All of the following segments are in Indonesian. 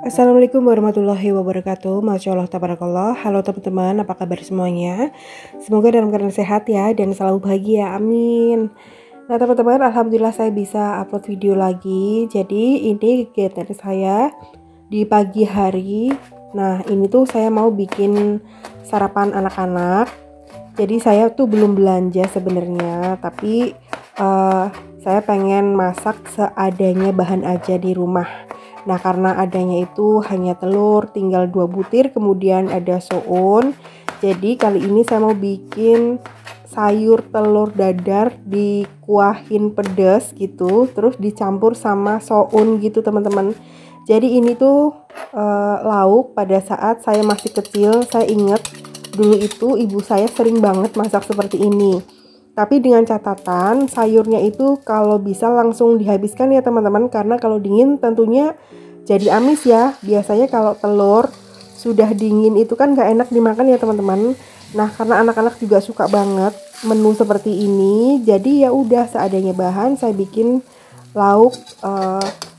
Assalamualaikum warahmatullahi wabarakatuh. Masya Allah, tabarakallah. Halo teman-teman, apa kabar semuanya? Semoga dalam keadaan sehat ya dan selalu bahagia, amin. Nah teman-teman, alhamdulillah saya bisa upload video lagi. Jadi ini kegiatan saya di pagi hari. Nah ini tuh saya mau bikin sarapan anak-anak. Jadi saya tuh belum belanja sebenarnya, tapi saya pengen masak seadanya bahan aja di rumah. Nah karena adanya itu hanya telur tinggal 2 butir, kemudian ada soun. Jadi kali ini saya mau bikin sayur telur dadar dikuahin pedas gitu, terus dicampur sama soun gitu teman-teman. Jadi ini tuh lauk pada saat saya masih kecil. Saya inget dulu itu ibu saya sering banget masak seperti ini. Tapi dengan catatan sayurnya itu kalau bisa langsung dihabiskan ya teman-teman, karena kalau dingin tentunya jadi amis ya. Biasanya kalau telur sudah dingin itu kan gak enak dimakan ya teman-teman. Nah karena anak-anak juga suka banget menu seperti ini, jadi ya udah seadanya bahan saya bikin lauk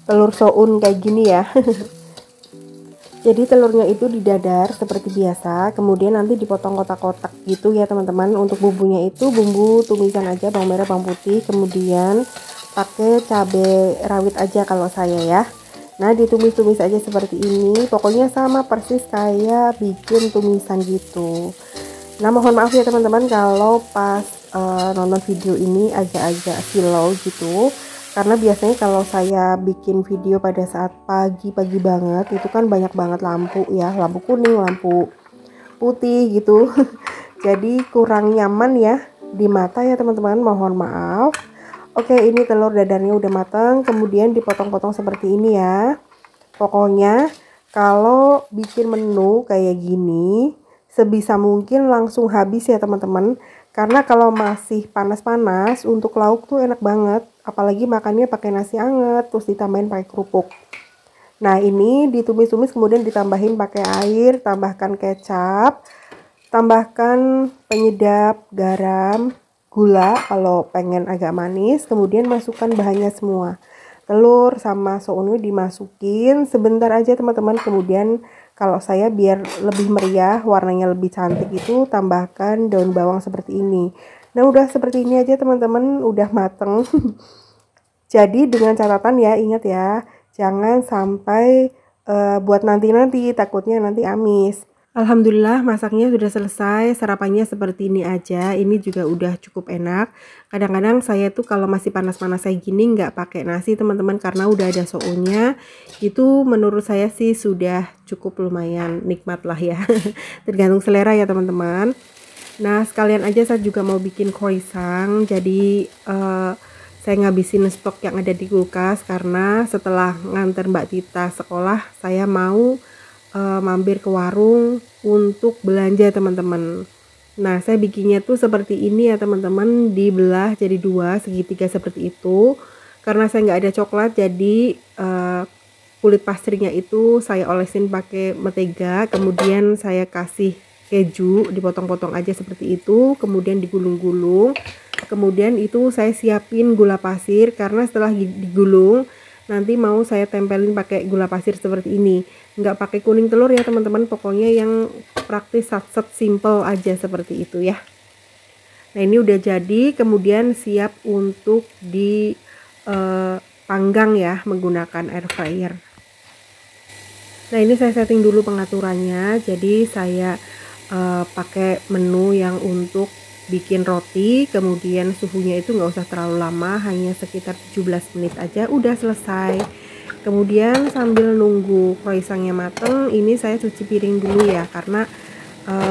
telur soun kayak gini ya. Jadi telurnya itu didadar seperti biasa, kemudian nanti dipotong kotak-kotak gitu ya teman-teman. Untuk bumbunya itu bumbu tumisan aja, bawang merah, bawang putih, kemudian pakai cabai rawit aja kalau saya ya. Nah ditumis-tumis aja seperti ini, pokoknya sama persis kayak bikin tumisan gitu. Nah mohon maaf ya teman-teman kalau pas nonton video ini agak-agak slow gitu, karena biasanya kalau saya bikin video pada saat pagi-pagi banget itu kan banyak banget lampu ya, lampu kuning, lampu putih gitu. Jadi kurang nyaman ya di mata ya teman-teman, mohon maaf. Oke, ini telur dadarnya udah matang, kemudian dipotong-potong seperti ini ya. Pokoknya kalau bikin menu kayak gini sebisa mungkin langsung habis ya teman-teman, karena kalau masih panas-panas untuk lauk tuh enak banget, apalagi makannya pakai nasi anget terus ditambahin pakai kerupuk. Nah ini ditumis-tumis kemudian ditambahin pakai air, tambahkan kecap, tambahkan penyedap, garam, gula kalau pengen agak manis, kemudian masukkan bahannya semua. Telur sama sounnya dimasukin sebentar aja teman-teman, kemudian kalau saya biar lebih meriah, warnanya lebih cantik itu tambahkan daun bawang seperti ini. Nah udah seperti ini aja teman-teman, udah mateng. Jadi dengan catatan ya, ingat ya, jangan sampai buat nanti-nanti, takutnya nanti amis. Alhamdulillah masaknya sudah selesai, sarapannya seperti ini aja. Ini juga udah cukup enak. Kadang-kadang saya tuh kalau masih panas-panas kayak gini nggak pakai nasi teman-teman, karena udah ada sounnya. Itu menurut saya sih sudah cukup lumayan nikmat lah ya. Tergantung selera ya teman-teman. Nah sekalian aja saya juga mau bikin croissant. Jadi saya ngabisin stok yang ada di kulkas, karena setelah nganter Mbak Tita sekolah saya mau mampir ke warung untuk belanja teman-teman. Nah saya bikinnya tuh seperti ini ya teman-teman, dibelah jadi 2 segitiga seperti itu. Karena saya nggak ada coklat, jadi kulit pastrinya itu saya olesin pakai mentega, kemudian saya kasih keju, dipotong-potong aja seperti itu, kemudian digulung-gulung. Kemudian itu saya siapin gula pasir, karena setelah digulung nanti mau saya tempelin pakai gula pasir seperti ini. Nggak pakai kuning telur ya teman-teman, pokoknya yang praktis, satset, simple aja seperti itu ya. Nah ini udah jadi, kemudian siap untuk dipanggang ya menggunakan air fryer. Nah ini saya setting dulu pengaturannya, jadi saya pakai menu yang untuk bikin roti, kemudian suhunya itu nggak usah terlalu lama, hanya sekitar 17 menit aja udah selesai. Kemudian sambil nunggu croissantnya mateng, ini saya cuci piring dulu ya, karena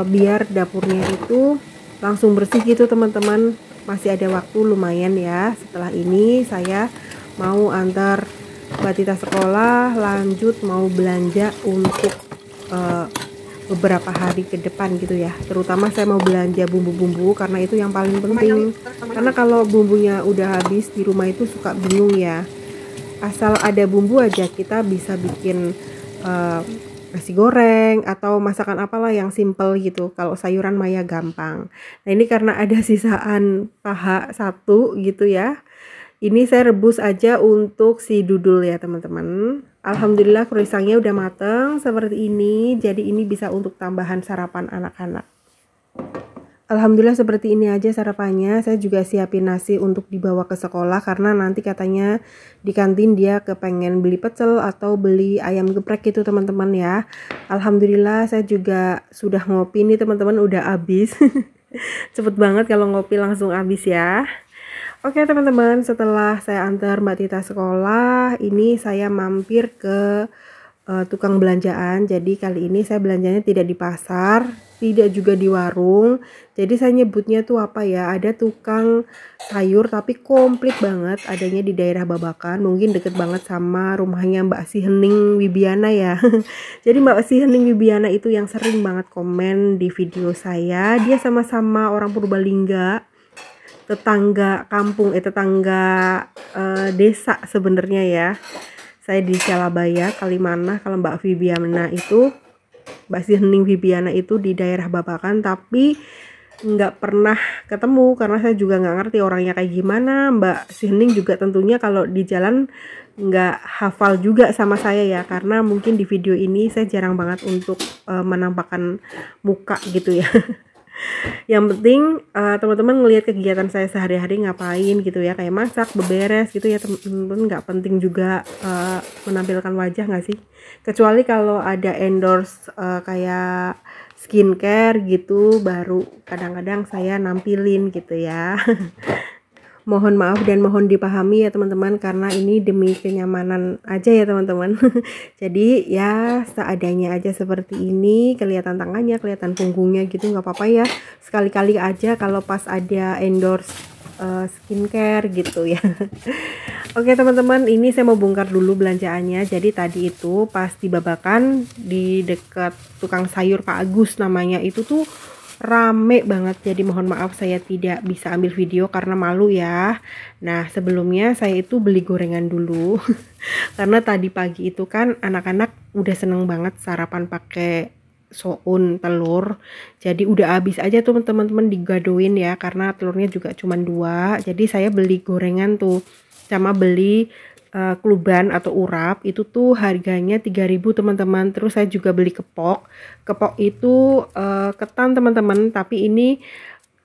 biar dapurnya itu langsung bersih gitu teman-teman. Masih ada waktu lumayan ya. Setelah ini saya mau antar Mbak Tita sekolah, lanjut mau belanja untuk beberapa hari ke depan gitu ya. Terutama saya mau belanja bumbu-bumbu, karena itu yang paling penting. Karena kalau bumbunya udah habis di rumah itu suka bingung ya. Asal ada bumbu aja kita bisa bikin nasi goreng atau masakan apalah yang simple gitu. Kalau sayuran maya gampang. Nah ini karena ada sisaan paha 1 gitu ya. Ini saya rebus aja untuk si dudul ya teman-teman. Alhamdulillah croissantnya udah mateng seperti ini. Jadi ini bisa untuk tambahan sarapan anak-anak. Alhamdulillah seperti ini aja sarapannya. Saya juga siapin nasi untuk dibawa ke sekolah karena nanti katanya di kantin dia kepengen beli pecel atau beli ayam geprek gitu teman-teman ya. Alhamdulillah saya juga sudah ngopi nih teman-teman, udah habis. Cepet banget kalau ngopi langsung habis ya. Oke teman-teman, setelah saya antar Mbak Tita sekolah, ini saya mampir ke tukang belanjaan. Jadi kali ini saya belanjanya tidak di pasar, tidak juga di warung. Jadi saya nyebutnya tuh apa ya, ada tukang sayur tapi komplit banget, adanya di daerah Babakan, mungkin deket banget sama rumahnya Mbak Si Hening Wibiana ya. Jadi Mbak Si Hening Wibiana itu yang sering banget komen di video saya. Dia sama-sama orang Purbalingga, tetangga kampung, desa sebenarnya ya. Saya di Calabaya, Kalimantan. Kalau Mbak Wibiana itu, Mbak Si Hening Wibiana itu di daerah Babakan, tapi nggak pernah ketemu karena saya juga nggak ngerti orangnya kayak gimana. Mbak Si Hening juga tentunya kalau di jalan nggak hafal juga sama saya ya, karena mungkin di video ini saya jarang banget untuk menampakkan muka gitu ya. Yang penting teman-teman ngelihat kegiatan saya sehari-hari ngapain gitu ya, kayak masak, beberes gitu ya teman-teman. Nggak penting juga menampilkan wajah nggak sih, kecuali kalau ada endorse kayak skincare gitu baru kadang-kadang saya nampilin gitu ya. Mohon maaf dan mohon dipahami ya teman-teman, karena ini demi kenyamanan aja ya teman-teman. Jadi ya seadanya aja seperti ini, kelihatan tangannya, kelihatan punggungnya gitu, nggak apa-apa ya. Sekali-kali aja kalau pas ada endorse skincare gitu ya. Oke teman-teman, ini saya mau bongkar dulu belanjaannya. Jadi tadi itu pas di Babakan, di dekat tukang sayur Pak Agus namanya, itu tuh rame banget. Jadi mohon maaf saya tidak bisa ambil video karena malu ya. Nah sebelumnya saya itu beli gorengan dulu. Karena tadi pagi itu kan anak-anak udah seneng banget sarapan pakai soun telur. Jadi udah habis aja tuh teman-teman digadoin ya, karena telurnya juga cuma 2. Jadi saya beli gorengan tuh sama beli kluban atau urap, itu tuh harganya 3.000 teman-teman. Terus saya juga beli kepok itu ketan teman-teman, tapi ini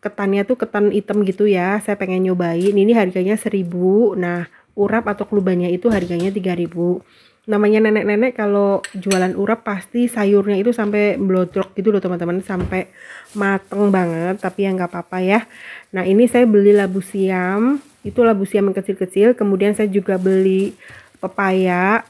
ketannya tuh ketan hitam gitu ya, saya pengen nyobain. Ini harganya 1.000. Nah urap atau klubannya itu harganya 3.000. Namanya nenek-nenek kalau jualan urap pasti sayurnya itu sampai blodrok gitu loh teman-teman, sampai mateng banget. Tapi ya nggak apa-apa ya. Nah ini saya beli labu siam, itu labu siam yang kecil-kecil. Kemudian saya juga beli pepaya,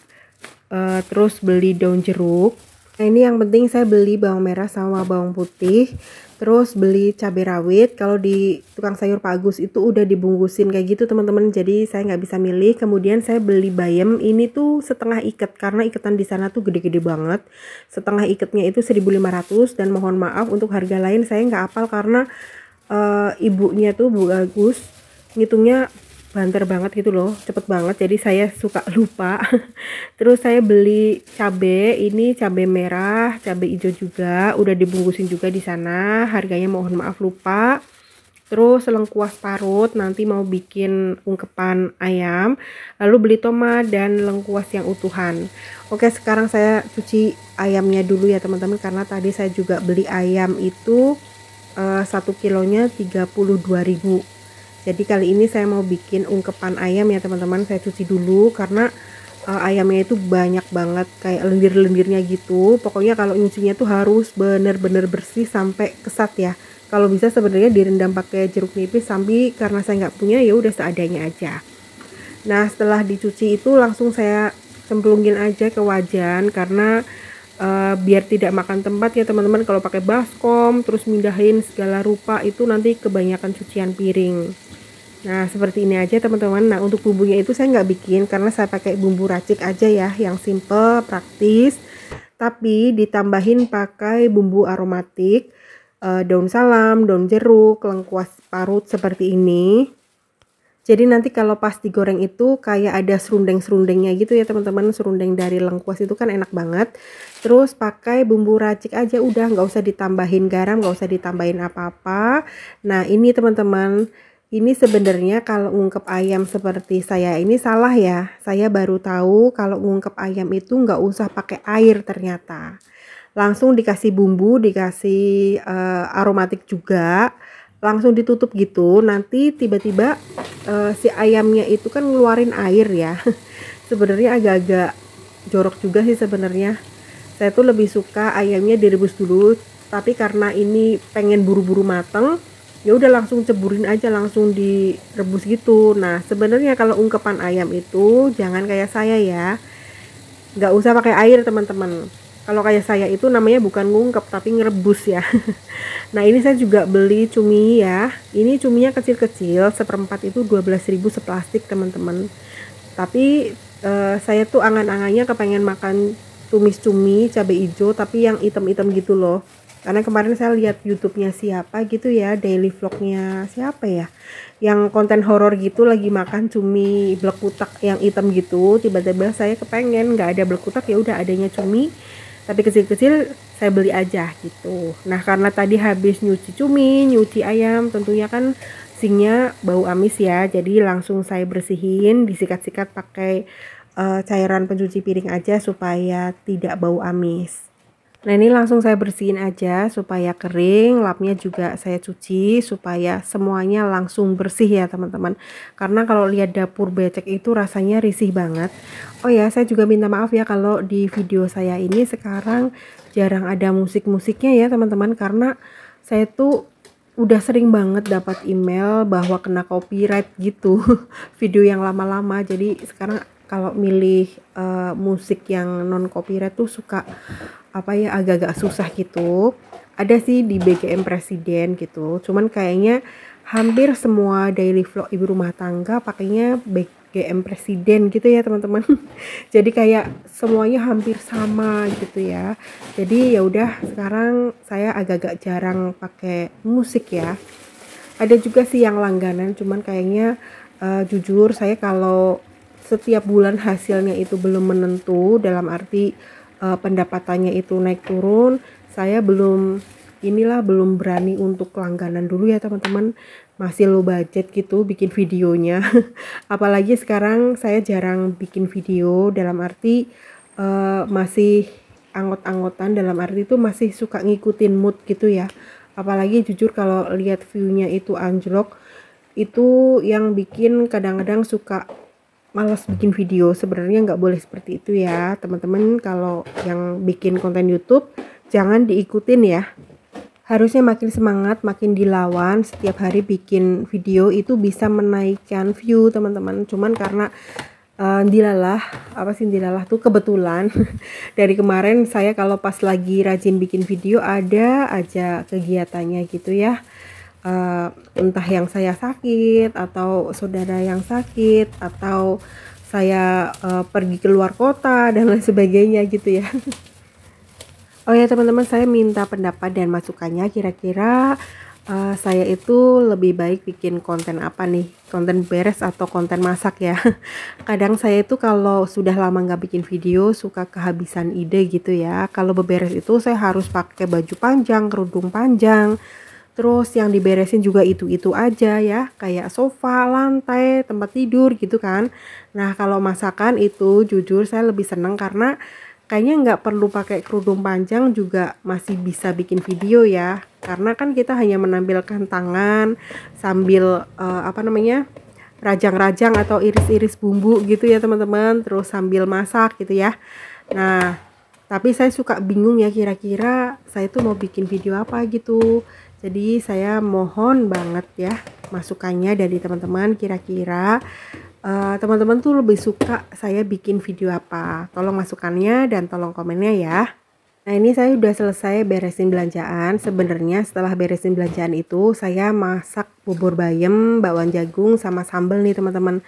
terus beli daun jeruk. Nah ini yang penting saya beli bawang merah sama bawang putih. Terus beli cabai rawit. Kalau di tukang sayur Pak Agus itu udah dibungkusin kayak gitu teman-teman, jadi saya nggak bisa milih. Kemudian saya beli bayam, ini tuh setengah ikat karena ikatan di sana tuh gede-gede banget. Setengah ikatnya itu 1.500, dan mohon maaf untuk harga lain saya nggak hafal karena ibunya tuh Bu Agus ngitungnya banter banget gitu loh, cepet banget, jadi saya suka lupa. Terus saya beli cabe, ini cabe merah, cabe hijau juga, udah dibungkusin juga di sana, harganya mohon maaf lupa. Terus lengkuas parut, nanti mau bikin ungkepan ayam. Lalu beli tomat dan lengkuas yang utuhan. Oke, sekarang saya cuci ayamnya dulu ya teman-teman, karena tadi saya juga beli ayam itu 1 kilonya 32.000. Jadi kali ini saya mau bikin ungkepan ayam ya teman-teman. Saya cuci dulu karena ayamnya itu banyak banget kayak lendir-lendirnya gitu. Pokoknya kalau nyucinya tuh harus bener-bener bersih sampai kesat ya. Kalau bisa sebenarnya direndam pakai jeruk nipis, tapi karena saya nggak punya ya udah seadanya aja. Nah setelah dicuci itu langsung saya cemplungin aja ke wajan, karena biar tidak makan tempat ya teman-teman. Kalau pakai baskom terus mindahin segala rupa itu nanti kebanyakan cucian piring. Nah seperti ini aja teman-teman. Nah untuk bumbunya itu saya nggak bikin karena saya pakai bumbu racik aja ya, yang simple praktis, tapi ditambahin pakai bumbu aromatik, daun salam, daun jeruk, lengkuas parut seperti ini. Jadi nanti kalau pas digoreng itu kayak ada serundeng-serundengnya gitu ya teman-teman. Serundeng dari lengkuas itu kan enak banget. Terus pakai bumbu racik aja udah, nggak usah ditambahin garam, nggak usah ditambahin apa-apa. Nah ini teman-teman, Ini sebenarnya kalau ngungkep ayam seperti saya ini salah ya. Saya baru tahu kalau ngungkep ayam itu nggak usah pakai air ternyata. Langsung dikasih bumbu, dikasih aromatik juga, langsung ditutup gitu. Nanti tiba-tiba si ayamnya itu kan ngeluarin air ya. Sebenarnya agak-agak jorok juga sih sebenarnya. Saya tuh lebih suka ayamnya direbus dulu, tapi karena ini pengen buru-buru mateng, ya udah langsung ceburin aja, langsung direbus gitu. Nah sebenarnya kalau ungkepan ayam itu jangan kayak saya ya, nggak usah pakai air teman-teman. Kalau kayak saya itu namanya bukan ngungkep tapi ngerebus ya. Nah ini saya juga beli cumi ya, ini cuminya kecil-kecil, seperempat itu 12.000 seplastik teman-teman. Tapi saya tuh angan-angannya kepengen makan tumis cumi cabai hijau tapi yang hitam-hitam gitu loh. Karena kemarin saya lihat YouTube-nya siapa gitu ya, daily vlognya siapa ya, yang konten horor gitu lagi makan cumi blekutak yang hitam gitu. Tiba-tiba saya kepengen, nggak ada blekutak ya udah adanya cumi tapi kecil-kecil, saya beli aja gitu. Nah karena tadi habis nyuci cumi, nyuci ayam, tentunya kan sinknya bau amis ya, jadi langsung saya bersihin, disikat-sikat pakai cairan pencuci piring aja supaya tidak bau amis. Nah ini langsung saya bersihin aja supaya kering, lapnya juga saya cuci supaya semuanya langsung bersih ya teman-teman. Karena kalau lihat dapur becek itu rasanya risih banget. Oh ya, saya juga minta maaf ya kalau di video saya ini sekarang jarang ada musik-musiknya ya teman-teman, karena saya tuh udah sering banget dapat email bahwa kena copyright gitu video yang lama-lama. Jadi sekarang kalau milih musik yang non copyright tuh suka apa ya, agak-agak susah gitu. Ada sih di BGM Presiden gitu, cuman kayaknya hampir semua daily vlog ibu rumah tangga pakainya BGM Presiden gitu ya teman-teman. Jadi kayak semuanya hampir sama gitu ya. Jadi ya udah, sekarang saya agak-agak jarang pakai musik ya. Ada juga sih yang langganan, cuman kayaknya jujur saya kalau setiap bulan hasilnya itu belum menentu, dalam arti pendapatannya itu naik turun, saya belum berani untuk langganan dulu ya teman-teman. Masih low budget gitu bikin videonya. Apalagi sekarang saya jarang bikin video, dalam arti masih anggot-anggotan, dalam arti itu masih suka ngikutin mood gitu ya. Apalagi jujur kalau lihat viewnya itu anjlok, itu yang bikin kadang-kadang suka malas bikin video. Sebenarnya nggak boleh seperti itu ya teman-teman. Kalau yang bikin konten YouTube jangan diikutin ya. Harusnya makin semangat, makin dilawan. Setiap hari bikin video itu bisa menaikkan view teman-teman. Cuman karena dilalah tuh kebetulan dari kemarin saya kalau pas lagi rajin bikin video ada aja kegiatannya gitu ya. Entah yang saya sakit atau saudara yang sakit atau saya pergi keluar kota dan lain sebagainya gitu ya. Oh ya teman-teman, saya minta pendapat dan masukannya, kira-kira saya itu lebih baik bikin konten apa nih, konten beres atau konten masak ya. Kadang saya itu kalau sudah lama nggak bikin video suka kehabisan ide gitu ya. Kalau beberes itu saya harus pakai baju panjang, kerudung panjang. Terus yang diberesin juga itu-itu aja ya, kayak sofa, lantai, tempat tidur gitu kan. Nah kalau masakan itu jujur saya lebih seneng karena kayaknya nggak perlu pakai kerudung panjang juga masih bisa bikin video ya. Karena kan kita hanya menampilkan tangan sambil rajang-rajang atau iris-iris bumbu gitu ya teman-teman. Terus sambil masak gitu ya. Nah tapi saya suka bingung ya, kira-kira saya tuh mau bikin video apa gitu. Jadi saya mohon banget ya masukannya dari teman-teman, kira-kira teman-teman tuh lebih suka saya bikin video apa. Tolong masukannya dan tolong komennya ya. Nah ini saya udah selesai beresin belanjaan. Sebenarnya setelah beresin belanjaan itu saya masak bubur bayam, bakwan jagung sama sambal nih teman-teman.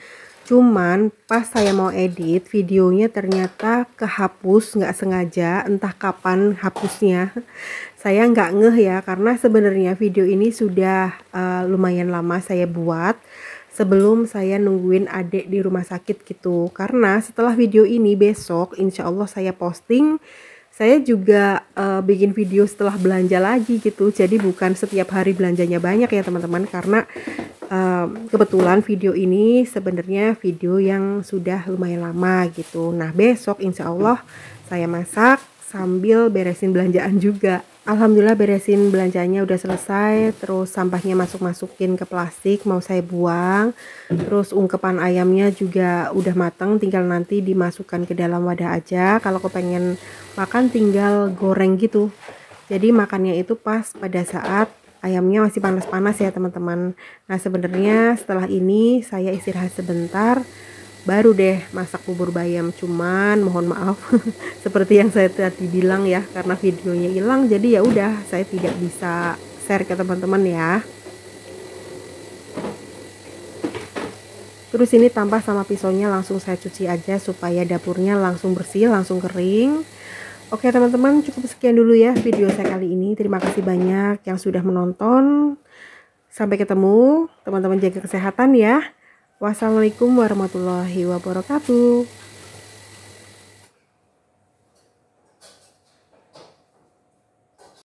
Cuman pas saya mau edit videonya ternyata kehapus nggak sengaja, entah kapan hapusnya. Saya nggak ngeh ya, karena sebenarnya video ini sudah lumayan lama saya buat sebelum saya nungguin adik di rumah sakit gitu. Karena setelah video ini besok insya Allah saya posting. Saya juga bikin video setelah belanja lagi gitu. Jadi bukan setiap hari belanjanya banyak ya teman-teman, karena kebetulan video ini sebenarnya video yang sudah lumayan lama gitu. Nah besok insya Allah saya masak sambil beresin belanjaan juga. Alhamdulillah beresin belanjaannya udah selesai, terus sampahnya masukin ke plastik mau saya buang, terus ungkepan ayamnya juga udah matang, tinggal nanti dimasukkan ke dalam wadah aja. Kalau kepengen makan tinggal goreng gitu, jadi makannya itu pas pada saat ayamnya masih panas-panas ya teman-teman. Nah sebenarnya setelah ini saya istirahat sebentar, baru deh masak bubur bayam. Cuman mohon maaf seperti yang saya tadi bilang ya, karena videonya hilang jadi ya udah saya tidak bisa share ke teman-teman ya. Terus ini tampah sama pisaunya langsung saya cuci aja supaya dapurnya langsung bersih, langsung kering. Oke teman-teman, cukup sekian dulu ya video saya kali ini. Terima kasih banyak yang sudah menonton. Sampai ketemu, teman-teman jaga kesehatan ya. Wassalamualaikum warahmatullahi wabarakatuh.